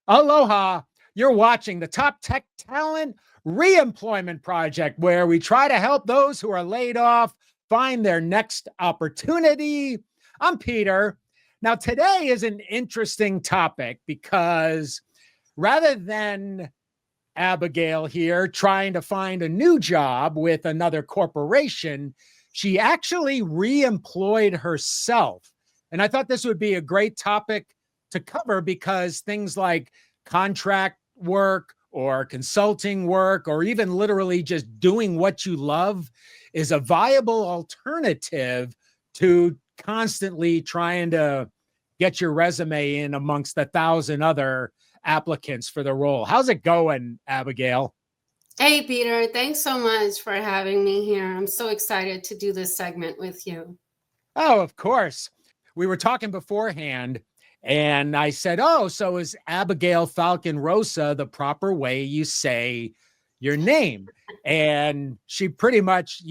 Aloha. You're watching the Top Tech Talent Reemployment Project, where we try to help those who are laid off find their next opportunity. I'm Peter. Now, today is an interesting topic because rather than Abigail here trying to find a new job with another corporation, she actually reemployed herself. And I thought this would be a great topic to cover because things like contract work or consulting work, or even literally just doing what you love, is a viable alternative to constantly trying to get your resume in amongst 1,000 other applicants for the role. How's it going, Abigail? Hey, Peter, thanks so much for having me here. I'm so excited to do this segment with you. Oh, of course. We were talking beforehand, and I said, oh, so is Abigail Falcon-Rosa the proper way you say your name? And she pretty much,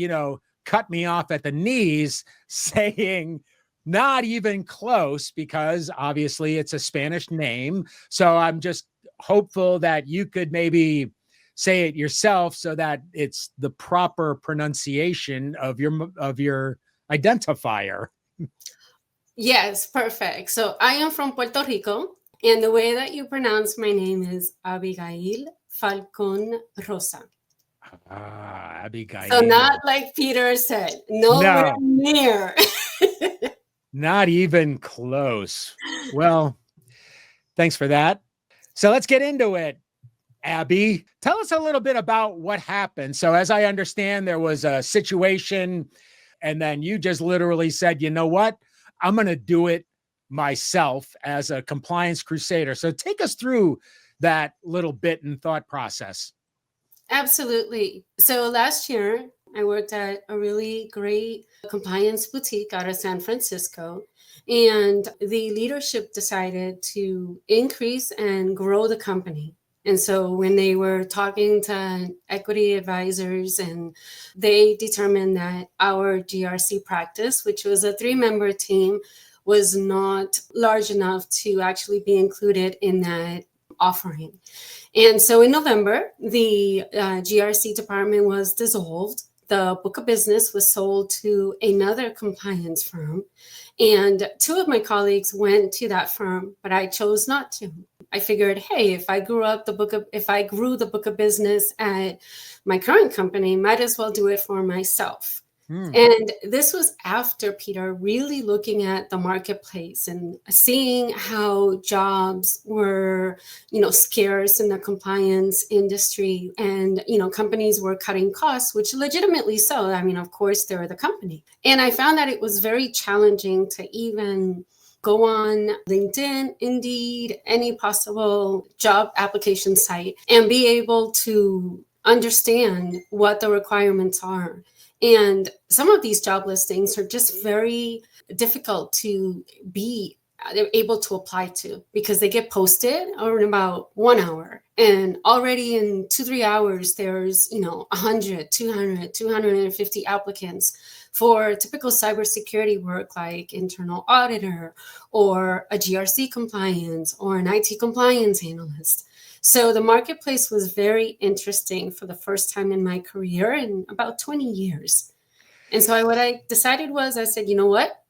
cut me off at the knees saying, not even close, because obviously it's a Spanish name. So I'm just hopeful that you could maybe say it yourself so that it's the proper pronunciation of your identifier. Yes, perfect. So I am from Puerto Rico, and the way that you pronounce my name is Abigail Falcon-Rosa. Abigail. So not like Peter said, nowhere near. Not even close. Well, thanks for that. So let's get into it. Abby, tell us a little bit about what happened. So as I understand, there was a situation, and then you just literally said, you know what? I'm going to do it myself as a compliance crusader. So take us through that little bit and thought process. Absolutely. So last year, I worked at a really great compliance boutique out of San Francisco, and the leadership decided to increase and grow the company. And so when they were talking to equity advisors, and they determined that our GRC practice, which was a 3-member team, was not large enough to actually be included in that offering. And so in November, the GRC department was dissolved. The book of business was sold to another compliance firm. And 2 of my colleagues went to that firm, but I chose not to. I figured, hey, if I grew the book of business at my current company, might as well do it for myself. And this was after, Peter, really looking at the marketplace and seeing how jobs were, scarce in the compliance industry, and, companies were cutting costs, which legitimately so. I mean, of course, they're the company. And I found that it was very challenging to even go on LinkedIn, Indeed, any possible job application site, and be able to understand what the requirements are. And some of these job listings are just very difficult to be able to apply to, because they get posted in about 1 hour. And already in 2-3 hours, there's, 100, 200, 250 applicants for typical cybersecurity work like internal auditor or a GRC compliance or an IT compliance analyst. So the marketplace was very interesting for the first time in my career in about 20 years. And so what I decided was, I said, you know what?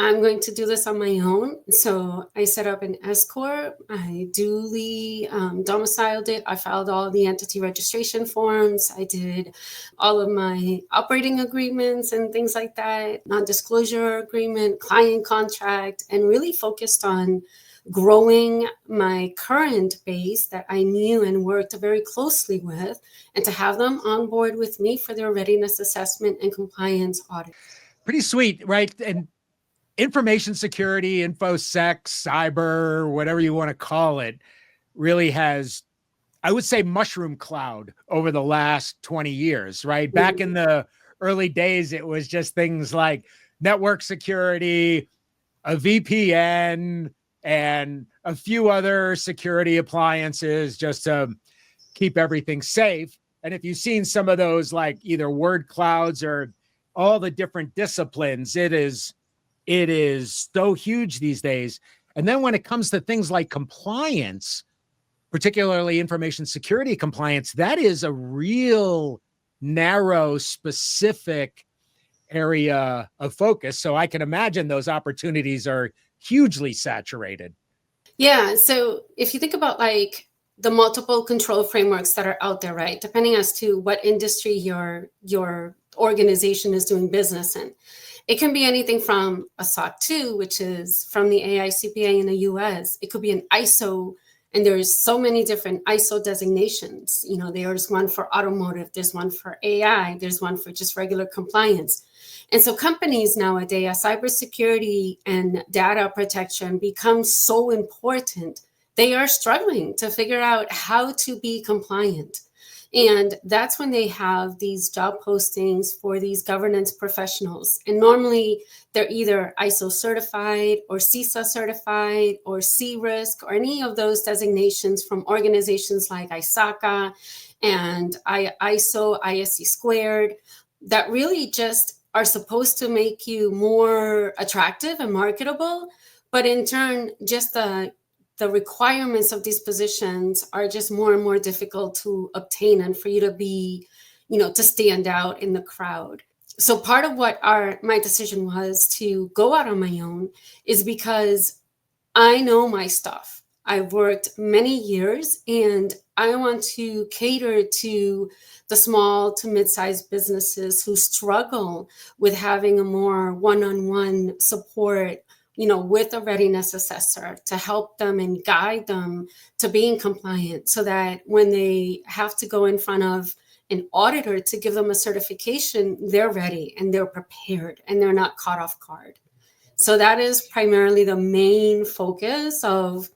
I'm going to do this on my own. So I set up an S Corp. I duly domiciled it. I filed all the entity registration forms. I did all of my operating agreements and things like that, non-disclosure agreement, client contract, and really focused on growing my current base that I knew and worked very closely with, and to have them on board with me for their readiness assessment and compliance audit. Pretty sweet, right? And information security, InfoSec, cyber, whatever you want to call it, really has, I would say, mushroom cloud over the last 20 years, right? Back in the early days, it was just things like network security, a VPN, and a few other security appliances just to keep everything safe. And if you've seen some of those, like either word clouds or all the different disciplines, it is so huge these days. And then when it comes to things like compliance, particularly information security compliance, that is a real narrow, specific area of focus. So I can imagine those opportunities are hugely saturated. Yeah. So if you think about like the multiple control frameworks that are out there, right? Depending as to what industry your organization is doing business in. It can be anything from a SOC 2, which is from the AICPA in the US. It could be an ISO, and there's so many different ISO designations. You know, there's one for automotive, there's one for AI, there's one for just regular compliance. And so companies nowadays, cybersecurity and data protection becomes so important. They are struggling to figure out how to be compliant. And that's when they have these job postings for these governance professionals. And normally they're either ISO certified or CISA certified or C-Risk or any of those designations from organizations like ISACA and ISO, ISC squared, that really just are supposed to make you more attractive and marketable. But in turn, just the requirements of these positions are just more and more difficult to obtain and for you to be, to stand out in the crowd. So part of what my decision was to go out on my own is because I know my stuff. I've worked many years and I want to cater to the small to mid-sized businesses who struggle with having a more one-on-one support, with a readiness assessor to help them and guide them to being compliant so that when they have to go in front of an auditor to give them a certification, they're ready and they're prepared and they're not caught off guard. So that is primarily the main focus of,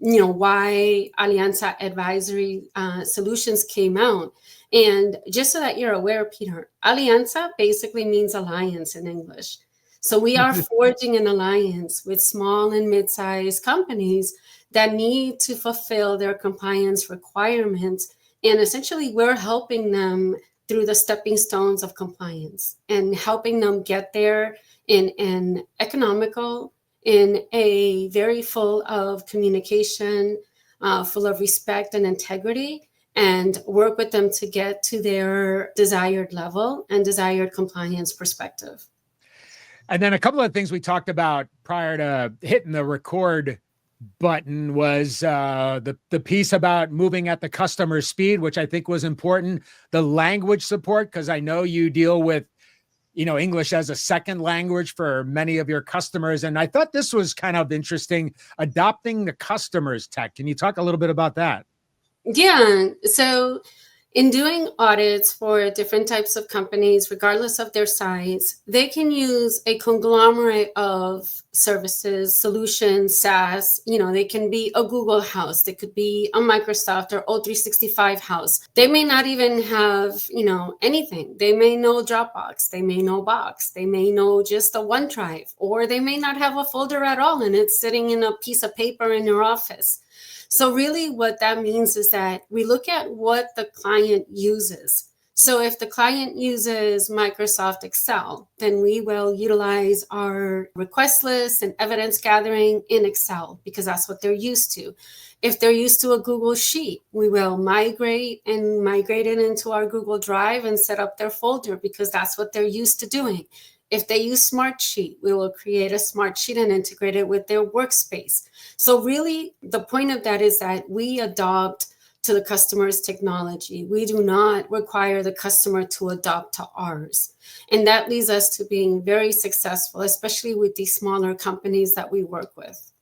why Alianza Advisory Solutions came out. And just so that you're aware, Peter, Alianza basically means alliance in English. So we are forging an alliance with small and mid-sized companies that need to fulfill their compliance requirements. And essentially, we're helping them through the stepping stones of compliance and helping them get there in an economical, in a very full of communication, full of respect and integrity, and work with them to get to their desired level and desired compliance perspective. And then a couple of things we talked about prior to hitting the record button was the piece about moving at the customer speed, which I think was important. The language support, because I know you deal with, English as a second language for many of your customers. And I thought this was kind of interesting, adopting the customer's tech. Can you talk a little bit about that? Yeah. So in doing audits for different types of companies, regardless of their size, they can use a conglomerate of services, solutions, SaaS. They can be a Google house. They could be a Microsoft or O365 house. They may not even have, anything. They may know Dropbox. They may know Box. They may know just a OneDrive, or they may not have a folder at all and it's sitting in a piece of paper in your office. So really what that means is that we look at what the client uses. So if the client uses Microsoft Excel, then we will utilize our request list and evidence gathering in Excel because that's what they're used to. If they're used to a Google Sheet, we will migrate it into our Google Drive and set up their folder because that's what they're used to doing. If they use Smartsheet, we will create a Smartsheet and integrate it with their workspace. So really, the point of that is that we adopt to the customer's technology. We do not require the customer to adopt to ours. And that leads us to being very successful, especially with these smaller companies that we work with.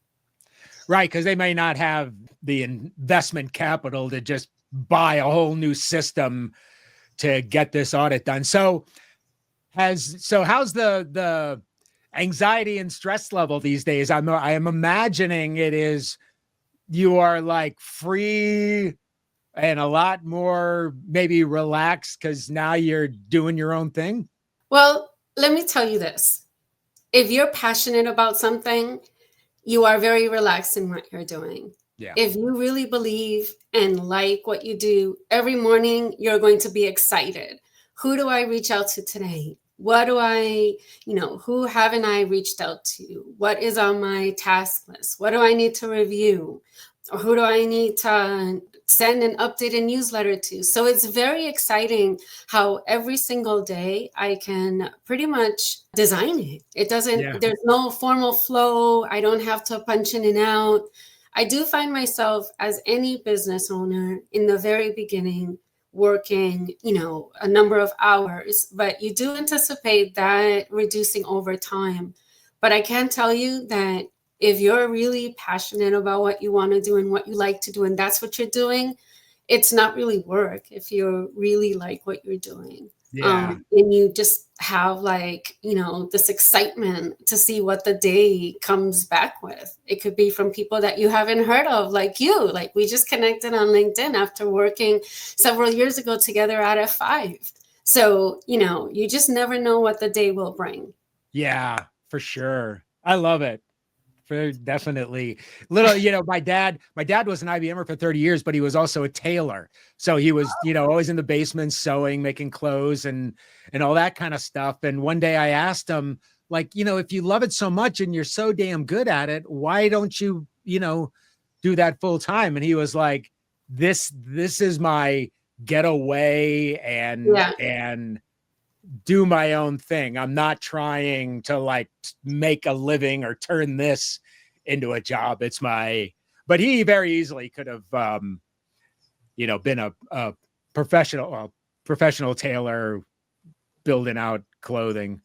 Right, because they may not have the investment capital to just buy a whole new system to get this audit done. So how's the anxiety and stress level these days? I am imagining you are like free and a lot more maybe relaxed because now you're doing your own thing. Well, let me tell you this. If you're passionate about something, you are very relaxed in what you're doing. Yeah. If you really believe and like what you do, every morning you're going to be excited. Who do I reach out to today? Who haven't I reached out to? What is on my task list? What do I need to review? Or who do I need to send an updated newsletter to? So it's very exciting how every single day I can pretty much design it. It Yeah. doesn't, there's no formal flow. I don't have to punch in and out. I do find myself, as any business owner, in the very beginning working, a number of hours, but you do anticipate that reducing over time. But I can tell you that if you're really passionate about what you want to do and what you like to do, and that's what you're doing, it's not really work if you really like what you're doing. Yeah. And you just have this excitement to see what the day comes back with. It could be from people that you haven't heard of, like you. Like, we just connected on LinkedIn after working several years ago together at F5. So, you just never know what the day will bring. Yeah, for sure. I love it. Definitely. Little, my dad was an IBMer for 30 years, but he was also a tailor. So he was, always in the basement sewing, making clothes and all that kind of stuff. And one day I asked him, like, if you love it so much and you're so damn good at it, why don't you, do that full time? And he was like, this is my getaway and do my own thing. I'm not trying to like make a living or turn this into a job. But he very easily could have, been a professional tailor building out clothing.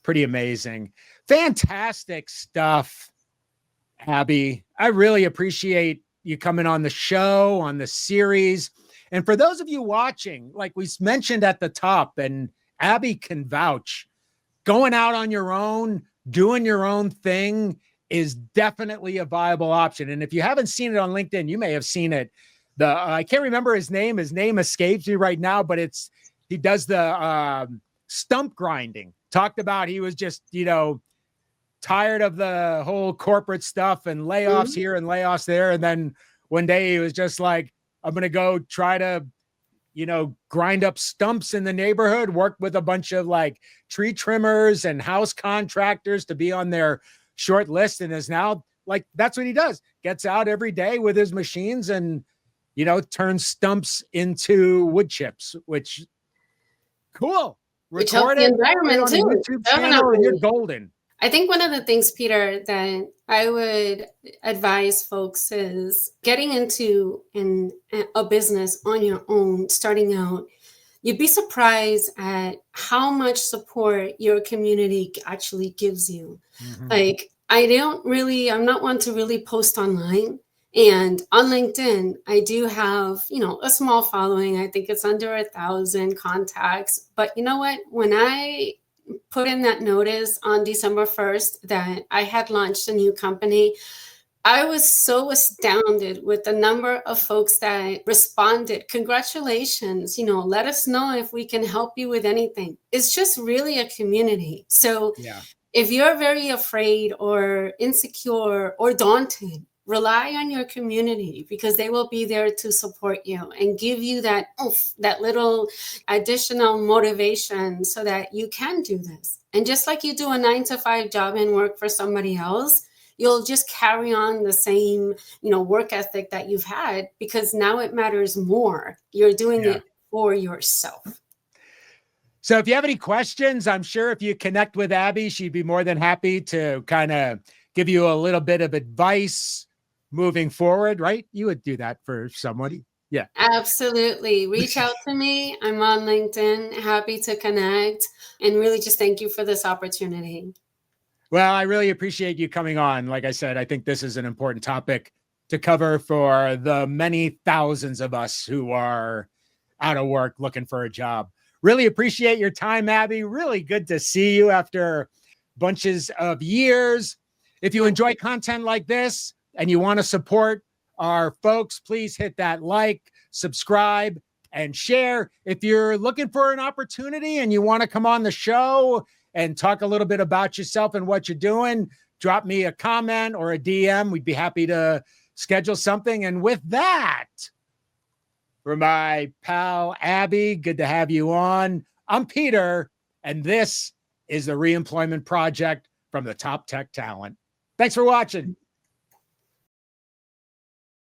Pretty amazing. Fantastic stuff, Abby. I really appreciate you coming on the show, on the series. And for those of you watching, like we mentioned at the top, and Abby can vouch, going out on your own, doing your own thing is definitely a viable option. And if you haven't seen it on LinkedIn, you may have seen it. I can't remember his name. His name escapes me right now, but he does the stump grinding. Talked about he was just, tired of the whole corporate stuff and layoffs here and layoffs there. And then one day he was just like, I'm going to go try to grind up stumps in the neighborhood, work with a bunch of like tree trimmers and house contractors to be on their short list. And is now like, that's what he does. Gets out every day with his machines and, turns stumps into wood chips, which cool. Which helps Record the it, environment put it on too. the YouTube channel, and you're golden. I think one of the things, Peter, that I would advise folks is getting into a business on your own, starting out. You'd be surprised at how much support your community actually gives you. Mm-hmm. Like, I'm not one to really post online. And on LinkedIn, I do have, a small following. I think it's under 1,000 contacts. But you know what? When I put in that notice on December 1st that I had launched a new company, I was so astounded with the number of folks that responded. Congratulations, let us know if we can help you with anything. It's just really a community. So if you're very afraid or insecure or daunted, rely on your community because they will be there to support you and give you that little additional motivation so that you can do this. And just like you do a 9-to-5 job and work for somebody else, you'll just carry on the same, work ethic that you've had because now it matters more. You're doing it for yourself. So if you have any questions, I'm sure if you connect with Abby, she'd be more than happy to kind of give you a little bit of advice moving forward, right? You would do that for somebody. Yeah, absolutely. Reach out to me. I'm on LinkedIn. Happy to connect and really just thank you for this opportunity. Well, I really appreciate you coming on. Like I said, I think this is an important topic to cover for the many thousands of us who are out of work looking for a job. Really appreciate your time, Abby. Really good to see you after bunches of years. If you enjoy content like this and you want to support our folks, please hit that like, subscribe, and share. If you're looking for an opportunity and you want to come on the show and talk a little bit about yourself and what you're doing, drop me a comment or a DM. We'd be happy to schedule something. And with that, for my pal, Abby, good to have you on. I'm Peter, and this is the Reemployment Project from the Top Tech Talent. Thanks for watching.